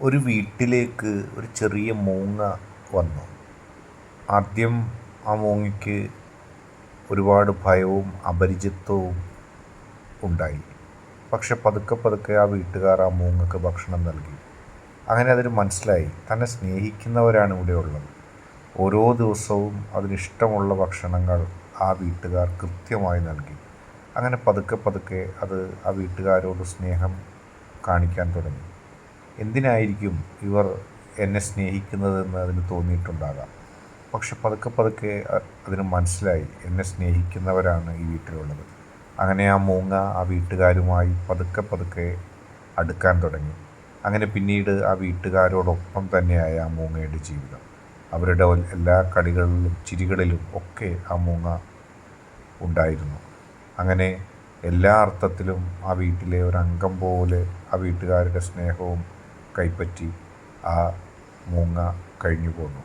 ഒരു വീട്ടിലേക്ക് ഒരു ചെറിയ മൂങ്ങ വന്നു. ആദ്യം ആ മൂങ്ങയ്ക്ക് ഒരുപാട് ഭയവും അപരിചിതത്വവും ഉണ്ടായി. പക്ഷെ പതുക്കെ പതുക്കെ ആ വീട്ടുകാർ ആ മൂങ്ങക്ക് ഭക്ഷണം നൽകി. അങ്ങനെ അതിന് മനസ്സിലായി തന്നെ സ്നേഹിക്കുന്നവരാണ് ഇവിടെ ഉള്ളത്. ഓരോ ദിവസവും അതിനിഷ്ടമുള്ള ഭക്ഷണങ്ങൾ ആ വീട്ടുകാർ കൃത്യമായി നൽകി. അങ്ങനെ പതുക്കെ പതുക്കെ അത് ആ വീട്ടുകാരോട് സ്നേഹം കാണിക്കാൻ തുടങ്ങി. എന്തിനായിരിക്കും ഇവർ എന്നെ സ്നേഹിക്കുന്നതെന്ന് അതിന് തോന്നിയിട്ടുണ്ടാകാം. പക്ഷെ പതുക്കെ പതുക്കെ അതിന് മനസ്സിലായി എന്നെ സ്നേഹിക്കുന്നവരാണ് ഈ വീട്ടിലുള്ളത്. അങ്ങനെ ആ മൂങ്ങ ആ വീട്ടുകാരുമായി പതുക്കെ പതുക്കെ അടുക്കാൻ തുടങ്ങി. അങ്ങനെ പിന്നീട് ആ വീട്ടുകാരോടൊപ്പം തന്നെയായി ആ മൂങ്ങയുടെ ജീവിതം. അവരുടെ എല്ലാ കളികളിലും ചിരികളിലും ഒക്കെ ആ മൂങ്ങ ഉണ്ടായിരുന്നു. അങ്ങനെ എല്ലാ അർത്ഥത്തിലും ആ വീട്ടിലെ ഒരംഗം പോലെ ആ വീട്ടുകാരുടെ സ്നേഹവും കൈപ്പറ്റി ആ മൂങ്ങ കഴിഞ്ഞു പോന്നു.